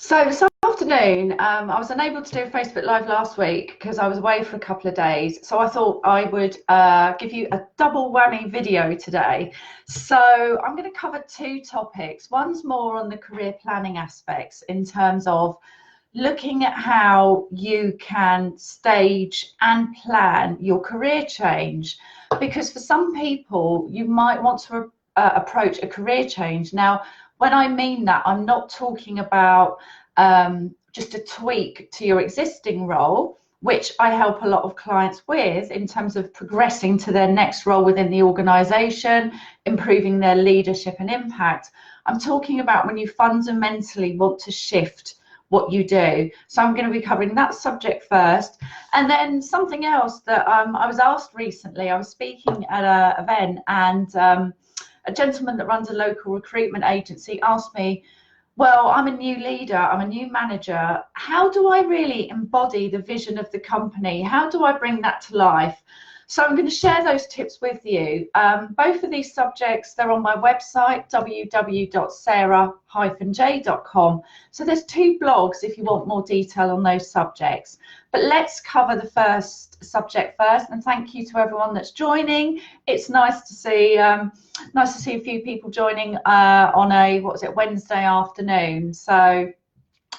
So this afternoon, I was unable to do a Facebook Live last week because I was away for a couple of days. So I thought I would give you a double whammy video today. So I'm going to cover two topics. One's more on the career planning aspects in terms of looking at how you can stage and plan your career change. Because for some people, you might want to approach a career change. Now, when I mean that, I'm not talking about just a tweak to your existing role, which I help a lot of clients with in terms of progressing to their next role within the organization, improving their leadership and impact. I'm talking about when you fundamentally want to shift what you do. So I'm going to be covering that subject first. And then something else that I was asked recently, I was speaking at an event, and a gentleman that runs a local recruitment agency asked me, well, I'm a new leader, I'm a new manager. How do I really embody the vision of the company? How do I bring that to life? So I'm going to share those tips with you. Both of these subjects, they're on my website, www.sarah-j.com. So there's two blogs if you want more detail on those subjects. But let's cover the first subject first. And thank you to everyone that's joining. It's nice to see a few people joining on a, Wednesday afternoon. So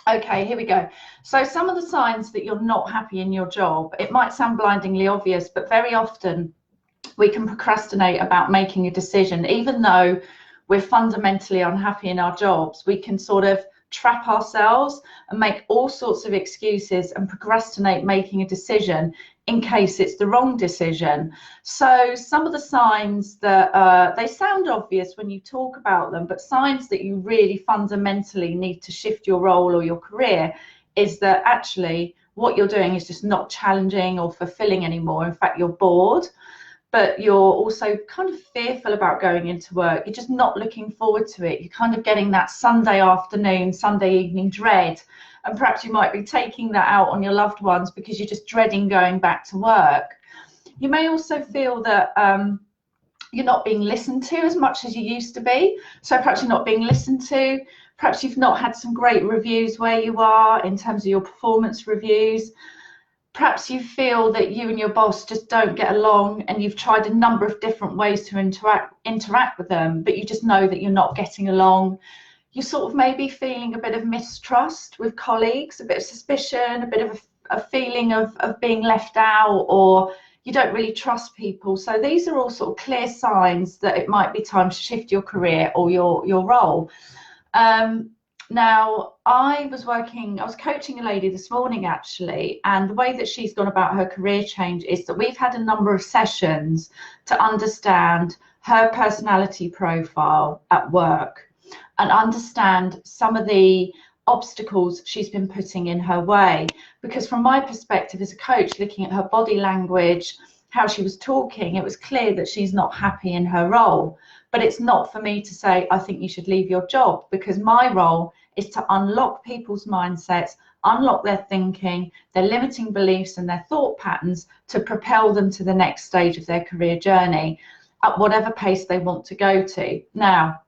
okay, here we go. So some of the signs that you're not happy in your job, it might sound blindingly obvious, but very often we can procrastinate about making a decision. Even though we're fundamentally unhappy in our jobs, we can sort of trap ourselves and make all sorts of excuses and procrastinate making a decision in case it's the wrong decision. So some of the signs that they sound obvious when you talk about them, but signs that you really fundamentally need to shift your role or your career is that actually what you're doing is just not challenging or fulfilling anymore. In fact, you're bored, but you're also kind of fearful about going into work. You're just not looking forward to it. You're kind of getting that Sunday afternoon, Sunday evening dread. And perhaps you might be taking that out on your loved ones because you're just dreading going back to work. You may also feel that you're not being listened to as much as you used to be. So perhaps you're not being listened to. Perhaps you've not had some great reviews where you are in terms of your performance reviews. Perhaps you feel that you and your boss just don't get along, and you've tried a number of different ways to interact with them, but you just know that you're not getting along. You're sort of maybe feeling a bit of mistrust with colleagues, a bit of suspicion, a bit of a feeling of being left out, or you don't really trust people. So these are all sort of clear signs that it might be time to shift your career or your role. Now, I was coaching a lady this morning actually, and the way that she's gone about her career change is that we've had a number of sessions to understand her personality profile at work and understand some of the obstacles she's been putting in her way. Because from my perspective as a coach, looking at her body language, how she was talking, it was clear that she's not happy in her role. But it's not for me to say, I think you should leave your job, because my role is to unlock people's mindsets, unlock their thinking, their limiting beliefs and their thought patterns to propel them to the next stage of their career journey at whatever pace they want to go to. Now,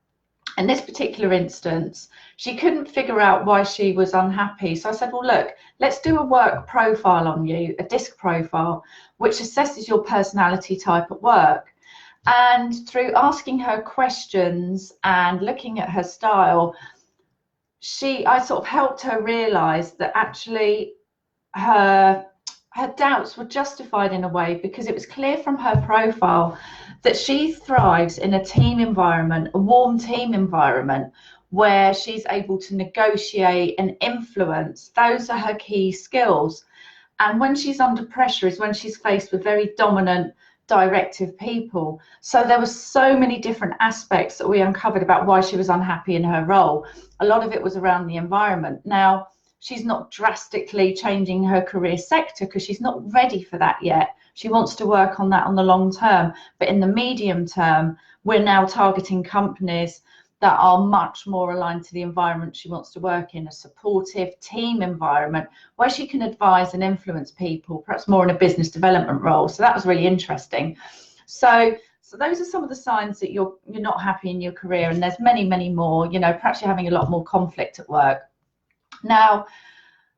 in this particular instance, she couldn't figure out why she was unhappy. So I said, well, look, let's do a work profile on you, a DISC profile, which assesses your personality type at work. And through asking her questions and looking at her style, I sort of helped her realize that actually her doubts were justified in a way, because it was clear from her profile that she thrives in a team environment, a warm team environment, where she's able to negotiate and influence. Those are her key skills. And when she's under pressure is when she's faced with very dominant, directive people. So there were so many different aspects that we uncovered about why she was unhappy in her role. A lot of it was around the environment. Now, she's not drastically changing her career sector because she's not ready for that yet. She wants to work on that on the long term. But in the medium term, we're now targeting companies that are much more aligned to the environment she wants to work in, a supportive team environment where she can advise and influence people, perhaps more in a business development role. So that was really interesting. So those are some of the signs that you're not happy in your career, and there's many, many more. You know, perhaps you're having a lot more conflict at work. Now,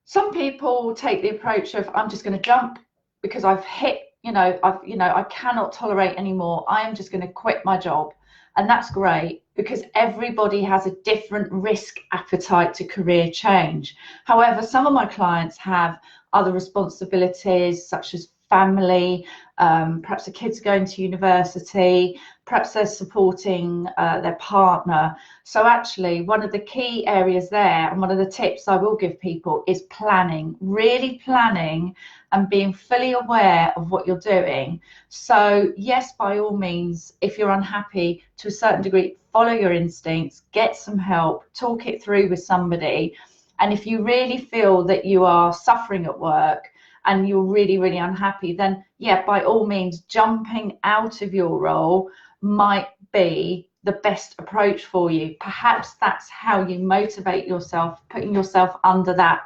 some people take the approach of, I'm just going to jump because I've hit, I cannot tolerate anymore. I am just going to quit my job. And that's great, because everybody has a different risk appetite to career change. However, some of my clients have other responsibilities, such as family, perhaps the kids are going to university, perhaps they're supporting their partner. So actually, one of the key areas there, and one of the tips I will give people, is planning, really planning and being fully aware of what you're doing. So yes, by all means, if you're unhappy to a certain degree, follow your instincts, get some help, talk it through with somebody. And if you really feel that you are suffering at work and you're really, really unhappy, then yeah, by all means, jumping out of your role might be the best approach for you. Perhaps that's how you motivate yourself, putting yourself under that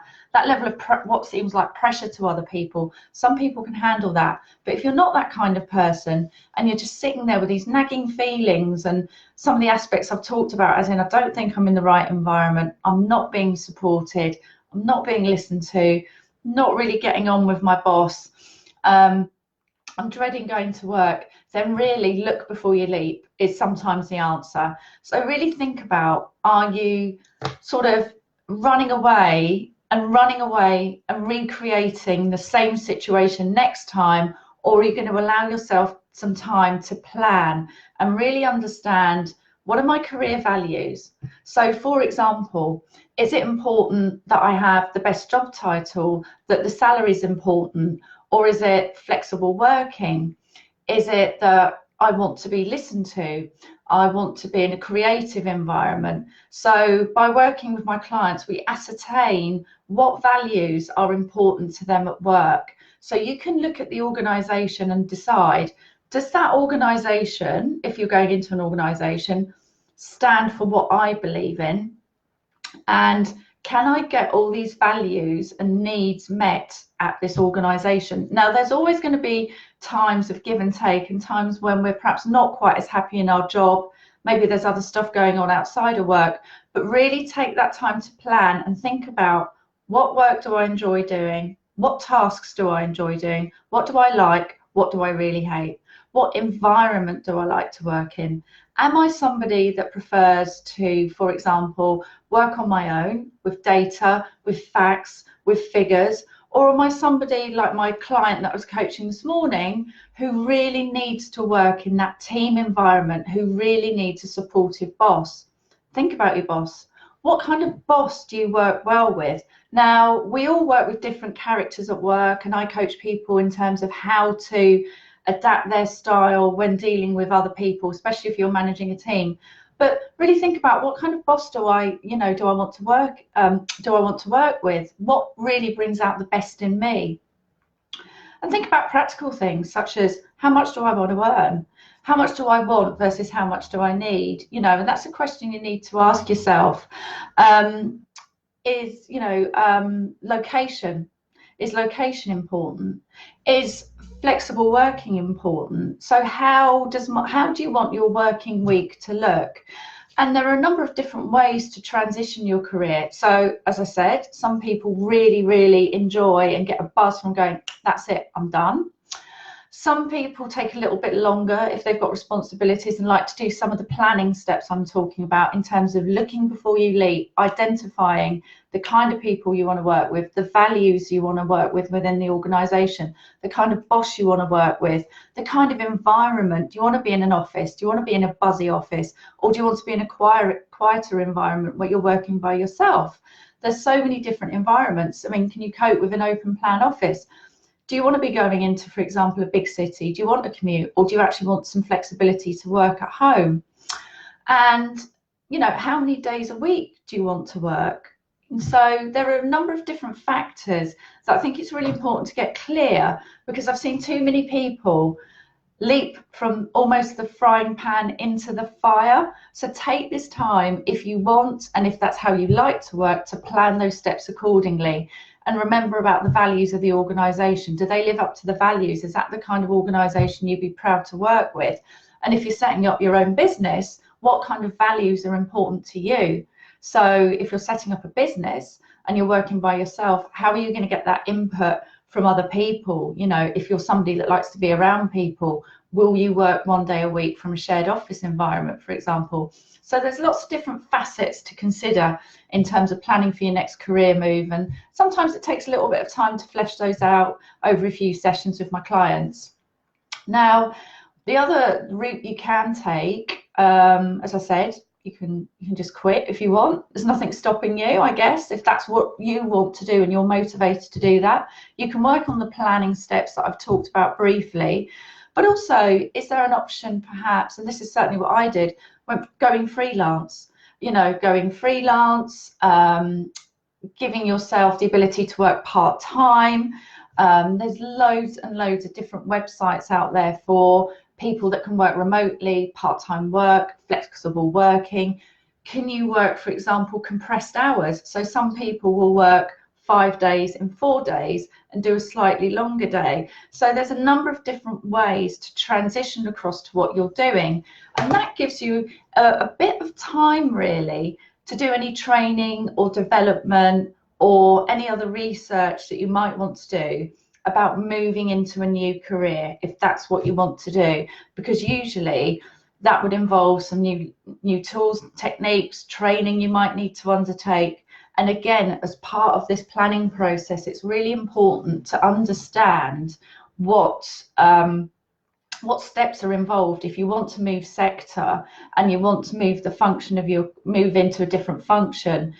level of what seems like pressure to other people. Some people can handle that, but if you're not that kind of person and you're just sitting there with these nagging feelings and some of the aspects I've talked about, as in, I don't think I'm in the right environment, I'm not being supported, I'm not being listened to, not really getting on with my boss, I'm dreading going to work, then really look before you leap is sometimes the answer. So really think about, are you sort of running away and recreating the same situation next time, or are you going to allow yourself some time to plan and really understand, what are my career values? So for example, is it important that I have the best job title, that the salary is important, or is it flexible working? Is it that I want to be listened to? I want to be in a creative environment. So by working with my clients, we ascertain what values are important to them at work. So you can look at the organisation and decide, does that organisation, if you're going into an organisation, stand for what I believe in? And can I get all these values and needs met at this organisation? Now, there's always going to be times of give and take, and times when we're perhaps not quite as happy in our job. Maybe there's other stuff going on outside of work, but really take that time to plan and think about, what work do I enjoy doing? What tasks do I enjoy doing? What do I like? What do I really hate? What environment do I like to work in? Am I somebody that prefers to, for example, work on my own with data, with facts, with figures? Or am I somebody like my client that I was coaching this morning, who really needs to work in that team environment, who really needs a supportive boss? Think about your boss. What kind of boss do you work well with? Now, we all work with different characters at work, and I coach people in terms of how to adapt their style when dealing with other people, especially if you're managing a team. But really think about, what kind of boss do I want to work with? What really brings out the best in me? And think about practical things such as, how much do I want to earn? How much do I want versus how much do I need? And that's a question you need to ask yourself. Location. Is location important? Is flexible working important? So how do you want your working week to look? And there are a number of different ways to transition your career. So as I said, some people really, really enjoy and get a buzz from going, that's it, I'm done. Some people take a little bit longer if they've got responsibilities and like to do some of the planning steps I'm talking about, in terms of looking before you leap, identifying the kind of people you want to work with, the values you want to work with within the organisation, the kind of boss you want to work with, the kind of environment. Do you want to be in an office? Do you want to be in a buzzy office? Or do you want to be in a quieter environment where you're working by yourself? There's so many different environments. I mean, can you cope with an open plan office? Do you want to be going into, for example, a big city? Do you want a commute, or do you actually want some flexibility to work at home? And, how many days a week do you want to work? And so there are a number of different factors that I think it's really important to get clear, because I've seen too many people leap from almost the frying pan into the fire. So take this time, if you want, and if that's how you like to work, to plan those steps accordingly. And remember about the values of the organisation. Do they live up to the values? Is that the kind of organisation you'd be proud to work with? And if you're setting up your own business, what kind of values are important to you? So if you're setting up a business and you're working by yourself, how are you going to get that input from other people? You know, if you're somebody that likes to be around people, will you work 1 day a week from a shared office environment, for example? So there's lots of different facets to consider in terms of planning for your next career move, and sometimes it takes a little bit of time to flesh those out over a few sessions with my clients. Now, the other route you can take, as I said, you can just quit if you want. There's nothing stopping you, I guess, if that's what you want to do and you're motivated to do that. You can work on the planning steps that I've talked about briefly, but also, is there an option perhaps, and this is certainly what I did, when going freelance, you know, going freelance, giving yourself the ability to work part-time. There's loads and loads of different websites out there for people that can work remotely, part-time work, flexible working. Can you work, for example, compressed hours? So some people will work 5 days in 4 days and do a slightly longer day. So there's a number of different ways to transition across to what you're doing. And that gives you a bit of time really to do any training or development or any other research that you might want to do about moving into a new career, if that's what you want to do, because usually that would involve some new tools, techniques, training you might need to undertake. And again, as part of this planning process, it's really important to understand what steps are involved if you want to move sector and you want to move the function of move into a different function.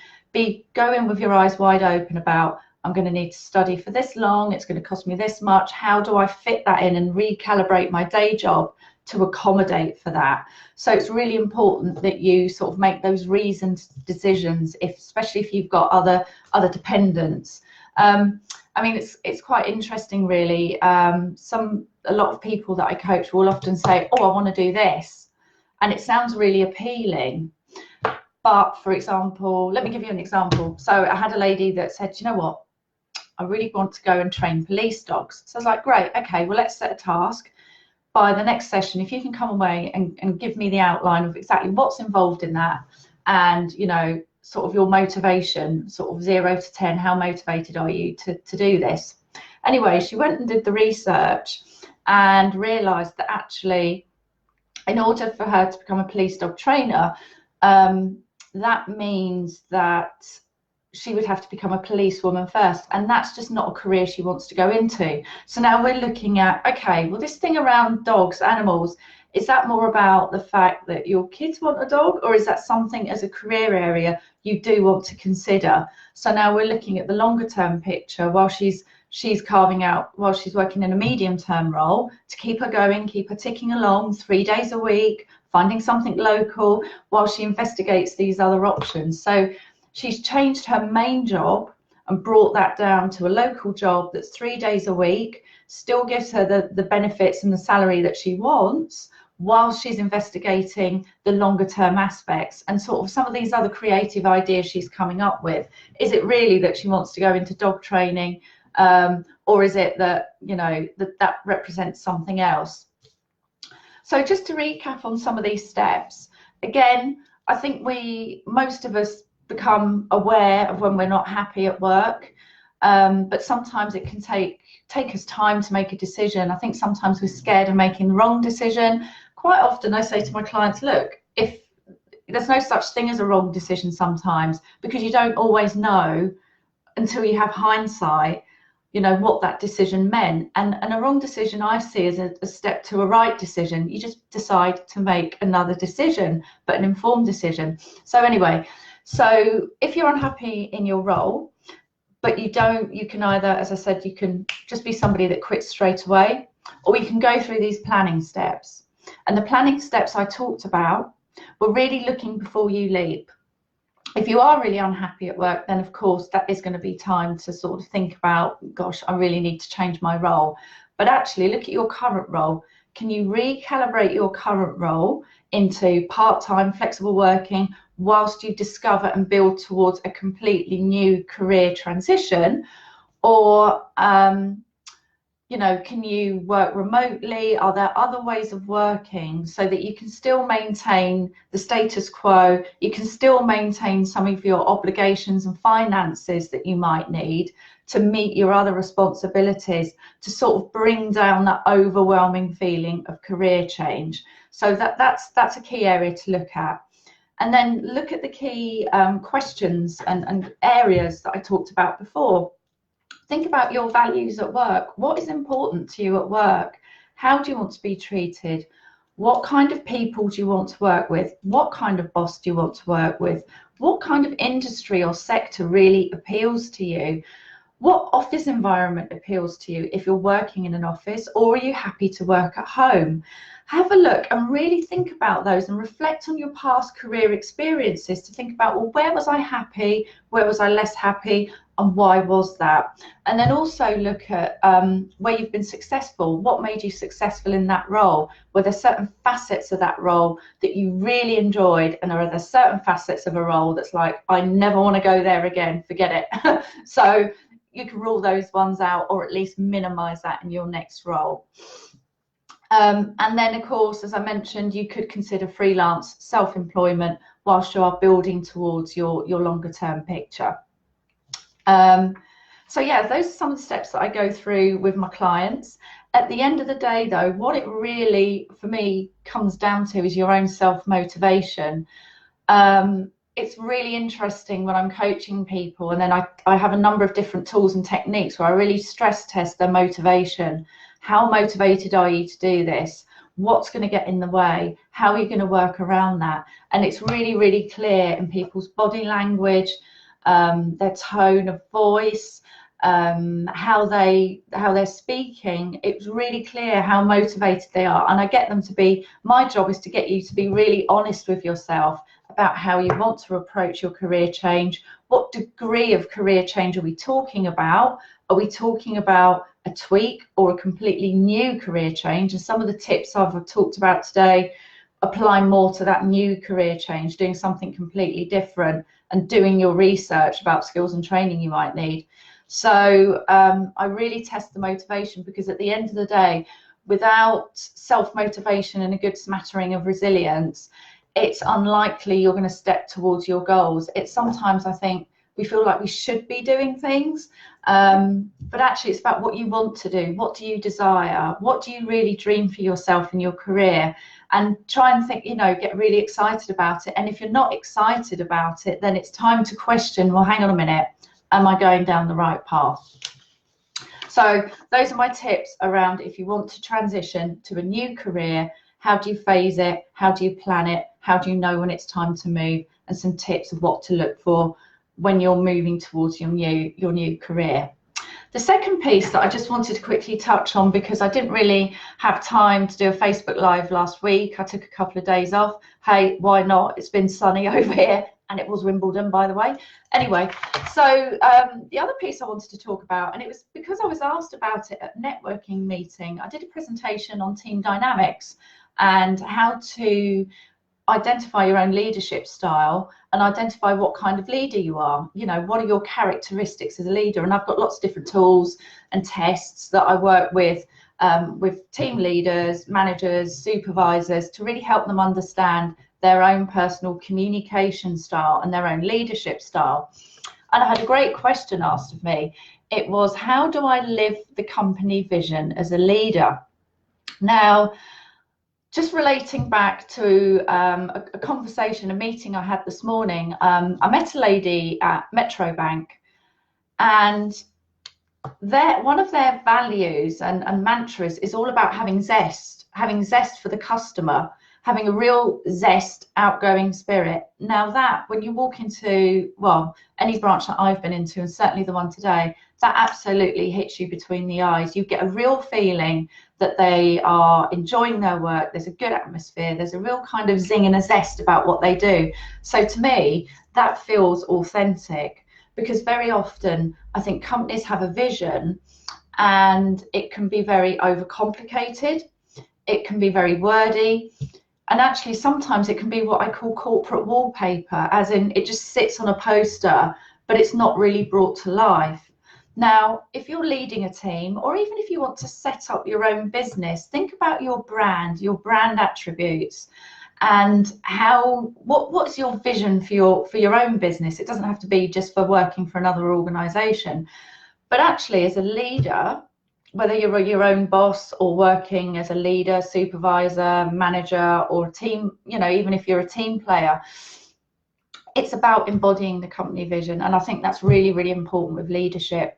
Go in with your eyes wide open about, I'm going to need to study for this long, it's going to cost me this much, how do I fit that in and recalibrate my day job to accommodate for that? So it's really important that you sort of make those reasoned decisions, especially if you've got other dependents. I mean, it's quite interesting really. A lot of people that I coach will often say, oh, I want to do this, and it sounds really appealing. But for example, let me give you an example. So I had a lady that said, you know what, I really want to go and train police dogs. So I was like, great, okay, well, let's set a task. By the next session, if you can come away and give me the outline of exactly what's involved in that, and, you know, sort of your motivation, sort of 0 to 10, how motivated are you to do this? Anyway, she went and did the research and realized that actually, in order for her to become a police dog trainer, that means that she would have to become a policewoman first, and that's just not a career she wants to go into. So now we're looking at, okay, well, this thing around dogs, animals, is that more about the fact that your kids want a dog, or is that something as a career area you do want to consider? So now we're looking at the longer term picture while she's carving out, while she's working in a medium term role, to keep her going, keep her ticking along 3 days a week, finding something local while she investigates these other options. So she's changed her main job and brought that down to a local job that's 3 days a week, still gives her the benefits and the salary that she wants, while she's investigating the longer term aspects and sort of some of these other creative ideas she's coming up with. Is it really that she wants to go into dog training, or is it that, you know, that represents something else? So just to recap on some of these steps, again, I think most of us become aware of when we're not happy at work, but sometimes it can take us time to make a decision. I think sometimes we're scared of making the wrong decision. Quite often I say to my clients, look, if there's no such thing as a wrong decision sometimes, because you don't always know until you have hindsight, you know, what that decision meant. And a wrong decision I see as a step to a right decision. You just decide to make another decision, but an informed decision. So anyway, so if you're unhappy in your role, but you can either, as I said, you can just be somebody that quits straight away, or you can go through these planning steps. And the planning steps I talked about were really looking before you leap. If you are really unhappy at work, then of course that is going to be time to sort of think about, gosh, I really need to change my role. But actually look at your current role. Can you recalibrate your current role into part-time flexible working whilst you discover and build towards a completely new career transition? Or can you work remotely? Are there other ways of working so that you can still maintain the status quo? You can still maintain some of your obligations and finances that you might need to meet your other responsibilities, to sort of bring down that overwhelming feeling of career change. So that's a key area to look at. And then look at the key questions and areas that I talked about before. Think about your values at work. What is important to you at work? How do you want to be treated? What kind of people do you want to work with? What kind of boss do you want to work with? What kind of industry or sector really appeals to you? What office environment appeals to you if you're working in an office, or are you happy to work at home? Have a look and really think about those and reflect on your past career experiences to think about, well, where was I happy? Where was I less happy? And why was that? And then also look at where you've been successful. What made you successful in that role? Were there certain facets of that role that you really enjoyed? And are there certain facets of a role that's like, I never want to go there again, forget it. So you can rule those ones out, or at least minimize that in your next role. And then, of course, as I mentioned, you could consider freelance self-employment whilst you are building towards your longer term picture. So yeah, those are some of the steps that I go through with my clients. At the end of the day, though, what it really, for me, comes down to is your own self-motivation. It's really interesting when I'm coaching people, and then I have a number of different tools and techniques where I really stress test their motivation. How motivated are you to do this? What's going to get in the way? How are you going to work around that? And it's really, really clear in people's body language, their tone of voice, how they're speaking. It's really clear how motivated they are. And I get them to be, my job is to get you to be really honest with yourself about how you want to approach your career change. What degree of career change are we talking about? Are we talking about a tweak or a completely new career change? And some of the tips I've talked about today apply more to that new career change, doing something completely different and doing your research about skills and training you might need. So I really test the motivation, because at the end of the day, without self-motivation and a good smattering of resilience, it's unlikely you're going to step towards your goals. It's sometimes, I think, we feel like we should be doing things, but actually it's about what you want to do. What do you desire? What do you really dream for yourself in your career? And try and think, get really excited about it. And if you're not excited about it, then it's time to question, well, hang on a minute, am I going down the right path? So those are my tips around if you want to transition to a new career. How do you phase it? How do you plan it? How do you know when it's time to move? And some tips of what to look for when you're moving towards your new career. The second piece that I just wanted to quickly touch on, because I didn't really have time to do a Facebook Live last week. I took a couple of days off. Hey, why not? It's been sunny over here, and it was Wimbledon, by the way. Anyway, so the other piece I wanted to talk about, and it was because I was asked about it at a networking meeting. I did a presentation on team dynamics and how to identify your own leadership style and identify what kind of leader you are. What are your characteristics as a leader? And I've got lots of different tools and tests that I work with team leaders, managers, supervisors, to really help them understand their own personal communication style and their own leadership style. And I had a great question asked of me. It was, how do I live the company vision as a leader? Now, just relating back to a conversation, a meeting I had this morning, I met a lady at Metro Bank, and one of their values and mantras is all about having zest for the customer, having a real zest, outgoing spirit. Now that, when you walk into, well, any branch that I've been into, and certainly the one today, that absolutely hits you between the eyes. You get a real feeling that they are enjoying their work. There's a good atmosphere. There's a real kind of zing and a zest about what they do. So to me, that feels authentic, because very often I think companies have a vision and it can be very overcomplicated. It can be very wordy. And actually, sometimes it can be what I call corporate wallpaper, as in it just sits on a poster, but it's not really brought to life. Now, if you're leading a team, or even if you want to set up your own business, think about your brand attributes, and what's your vision for your own business. It doesn't have to be just for working for another organization, but actually as a leader, whether you're your own boss or working as a leader, supervisor, manager, or a team, even if you're a team player, it's about embodying the company vision. And I think that's really, really important with leadership,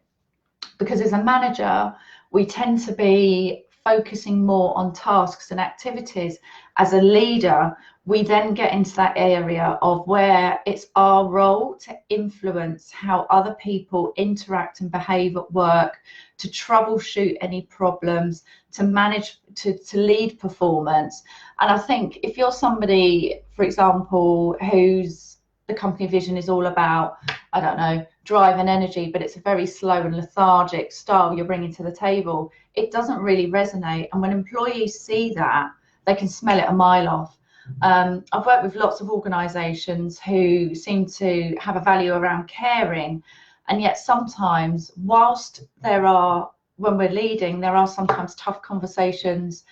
because as a manager, we tend to be focusing more on tasks and activities. As a leader, we then get into that area of where it's our role to influence how other people interact and behave at work, to troubleshoot any problems, to manage, to lead performance. And I think if you're somebody, for example, whose the company vision is all about, I don't know, drive and energy, but it's a very slow and lethargic style you're bringing to the table, it doesn't really resonate. And when employees see that, they can smell it a mile off. I've worked with lots of organisations who seem to have a value around caring, and yet sometimes, whilst when we're leading, there are sometimes tough conversations,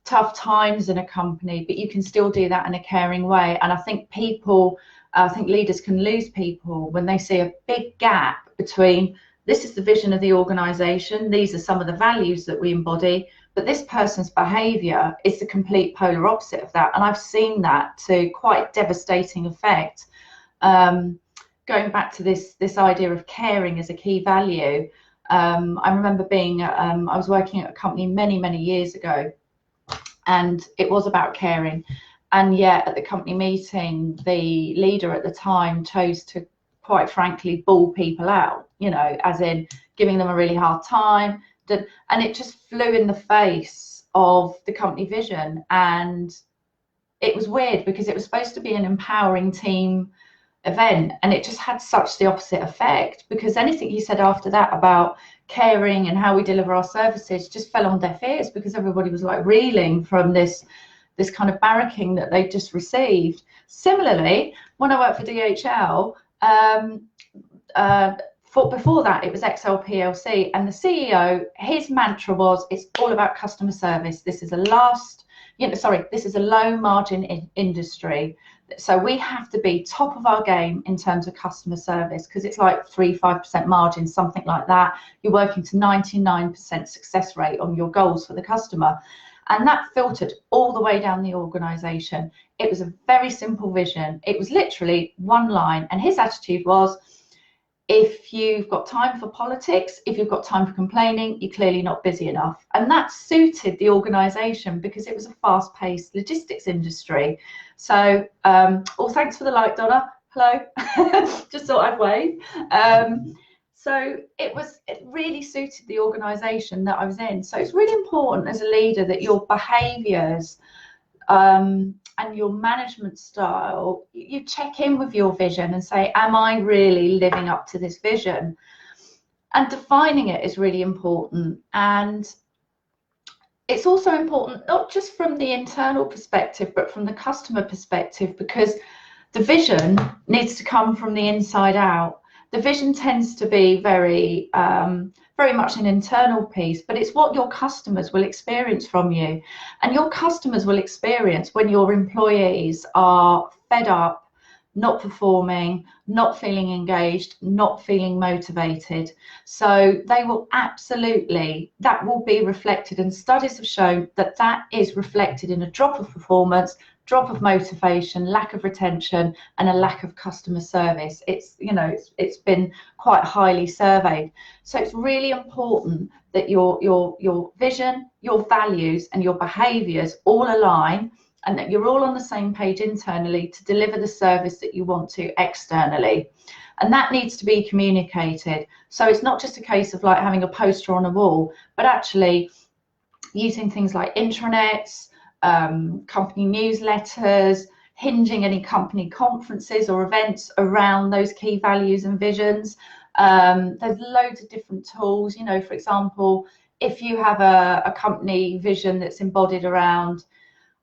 tough times in a company, but you can still do that in a caring way. And I think leaders can lose people when they see a big gap between, this is the vision of the organisation, these are some of the values that we embody, but this person's behaviour is the complete polar opposite of that. And I've seen that to quite devastating effect. Going back to this idea of caring as a key value, I remember I was working at a company many, many years ago, and it was about caring. And yet at the company meeting, the leader at the time chose to, quite frankly, bull people out, as in giving them a really hard time. And it just flew in the face of the company vision. And it was weird, because it was supposed to be an empowering team event, and it just had such the opposite effect, because anything he said after that about caring and how we deliver our services just fell on deaf ears, because everybody was like reeling from this kind of barracking that they just received. Similarly, when I worked for DHL, before that it was XL PLC, and the CEO, his mantra was, it's all about customer service. This is a low margin industry, so we have to be top of our game in terms of customer service, because it's like 3-5% margin, something like that. You're working to 99% success rate on your goals for the customer. And that filtered all the way down the organisation. It was a very simple vision. It was literally one line. And his attitude was, if you've got time for politics, if you've got time for complaining, you're clearly not busy enough. And that suited the organisation, because it was a fast-paced logistics industry. So, thanks for the like, Donna. Hello. Just thought I'd wave. So it really suited the organisation that I was in. So it's really important as a leader that your behaviours and your management style, you check in with your vision and say, am I really living up to this vision? And defining it is really important. And it's also important, not just from the internal perspective, but from the customer perspective, because the vision needs to come from the inside out. The vision tends to be very much an internal piece, but it's what your customers will experience from you. And your customers will experience when your employees are fed up, not performing, not feeling engaged, not feeling motivated. So they will absolutely, that will be reflected, and studies have shown that that is reflected in a drop of performance, drop of motivation, lack of retention, and a lack of customer service. It's been quite highly surveyed. So it's really important that your vision, your values, and your behaviours all align, and that you're all on the same page internally to deliver the service that you want to externally. And that needs to be communicated. So it's not just a case of like having a poster on a wall, but actually using things like intranets, company newsletters, hinging any company conferences or events around those key values and visions. There's loads of different tools. For example, if you have a company vision that's embodied around,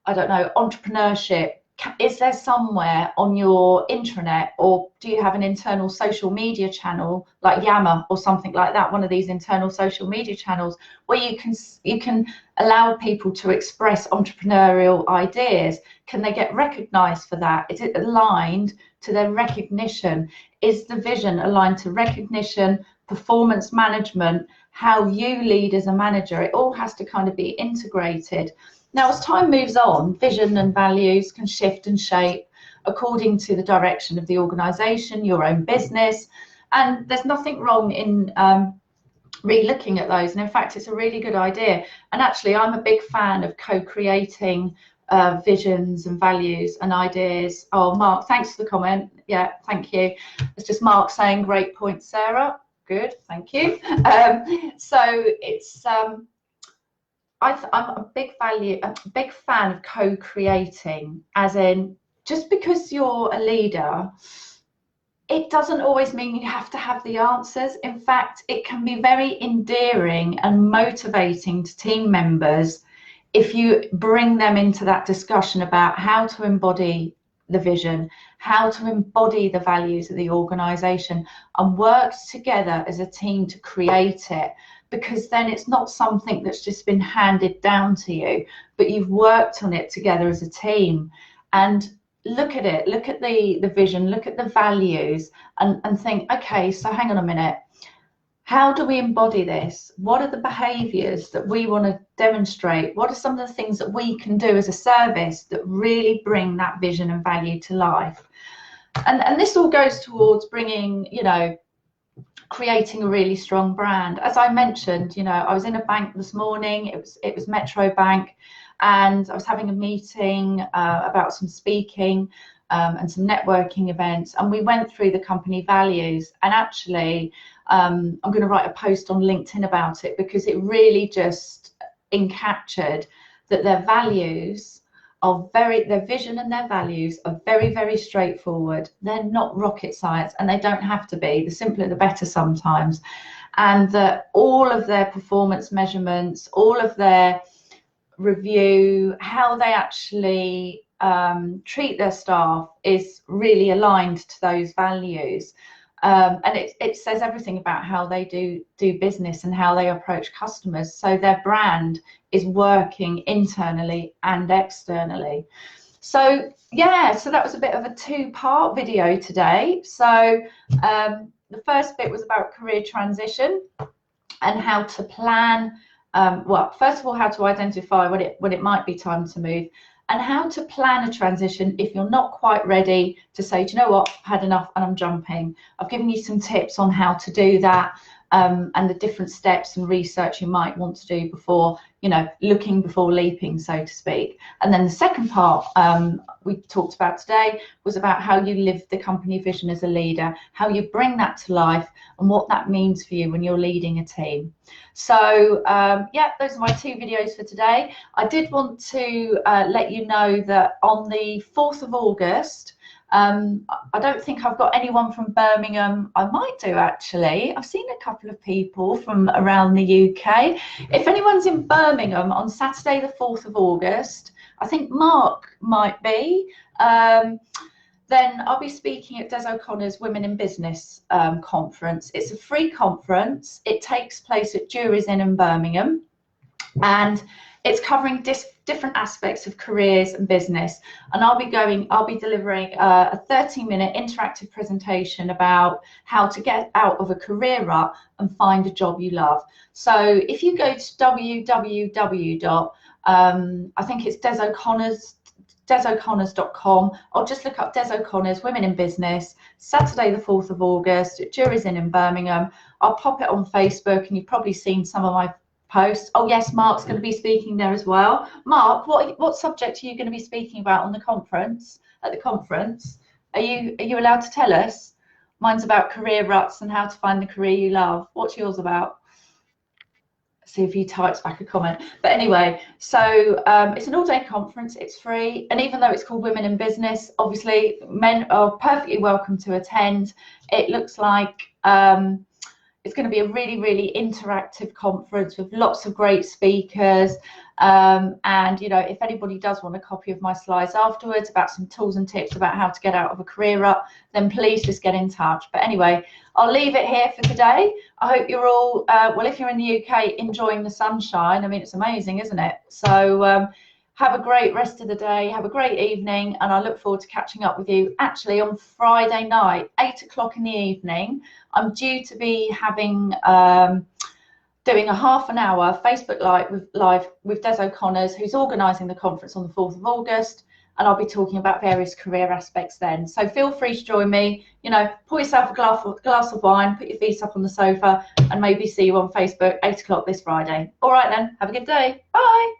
I don't know, entrepreneurship, is there somewhere on your intranet, or do you have an internal social media channel like Yammer or something like that, one of these internal social media channels where you can allow people to express entrepreneurial ideas? Can they get recognized for that? Is it aligned to their recognition? Is the vision aligned to recognition, performance management, how you lead as a manager? It all has to kind of be integrated. Now, as time moves on, vision and values can shift and shape according to the direction of the organisation, your own business, and there's nothing wrong in re-looking at those. And in fact, it's a really good idea. And actually, I'm a big fan of co-creating visions and values and ideas. Oh, Mark, thanks for the comment. Yeah, thank you. It's just Mark saying, great point, Sarah. Good, thank you. So it's I'm a big fan of co-creating, as in, just because you're a leader, it doesn't always mean you have to have the answers. In fact, it can be very endearing and motivating to team members if you bring them into that discussion about how to embody the vision, how to embody the values of the organisation, and work together as a team to create it. Because then it's not something that's just been handed down to you, but you've worked on it together as a team. And look at it, look at the vision, look at the values, and think, okay, so hang on a minute. How do we embody this? What are the behaviours that we want to demonstrate? What are some of the things that we can do as a service that really bring that vision and value to life? And this all goes towards bringing, you know, creating a really strong brand. As I mentioned, you know, I was in a bank this morning. It was Metro Bank, and I was having a meeting about some speaking and some networking events, and we went through the company values. And actually, I'm going to write a post on LinkedIn about it, because it really just encaptured that their values are their vision and their values are very, very straightforward. They're not rocket science, and they don't have to be. The simpler the better sometimes. And that all of their performance measurements, all of their review, how they actually treat their staff is really aligned to those values. And it says everything about how they do business and how they approach customers. So their brand is working internally and externally. So yeah, so that was a bit of a two-part video today. So the first bit was about career transition and how to plan. Well, first of all, how to identify when it might be time to move, and how to plan a transition if you're not quite ready to say, do you know what, I've had enough and I'm jumping. I've given you some tips on how to do that, and the different steps and research you might want to do before, you know, looking before leaping, so to speak. And then the second part we talked about today was about how you live the company vision as a leader, how you bring that to life, and what that means for you when you're leading a team. So yeah, those are my two videos for today. I did want to let you know that on the 4th of August, I don't think I've got anyone from Birmingham. I might do, actually. I've seen a couple of people from around the UK. If anyone's in Birmingham on Saturday the 4th of August, I think Mark might be, then I'll be speaking at Des O'Connor's Women in Business conference. It's a free conference. It takes place at Youre in Birmingham, and it's covering different aspects of careers and business. And I'll be delivering a 30-minute interactive presentation about how to get out of a career rut and find a job you love. So if you go to I think it's desoconnors.com, or just look up Des O'Connor's Women in Business, Saturday the 4th of August at Youre in Birmingham. I'll pop it on Facebook, and you've probably seen some of my post. Oh yes, Mark's going to be speaking there as well. Mark, what subject are you going to be speaking about on the conference? At the conference, are you allowed to tell us? Mine's about career ruts and how to find the career you love. What's yours about? See if he types back a comment. But anyway, so it's an all-day conference. It's free, and even though it's called Women in Business, obviously men are perfectly welcome to attend. It looks like it's going to be a really, really interactive conference with lots of great speakers. And, you know, if anybody does want a copy of my slides afterwards about some tools and tips about how to get out of a career rut, then please just get in touch. But anyway, I'll leave it here for today. I hope you're all, well, if you're in the UK, enjoying the sunshine. I mean, it's amazing, isn't it? So have a great rest of the day, have a great evening, and I look forward to catching up with you actually on Friday night, 8 o'clock in the evening. I'm due to be having doing a half an hour Facebook live with Des O'Connors, who's organising the conference on the 4th of August, and I'll be talking about various career aspects then. So feel free to join me. You know, pour yourself a glass of wine, put your feet up on the sofa, and maybe see you on Facebook 8 o'clock this Friday. All right then, have a good day. Bye.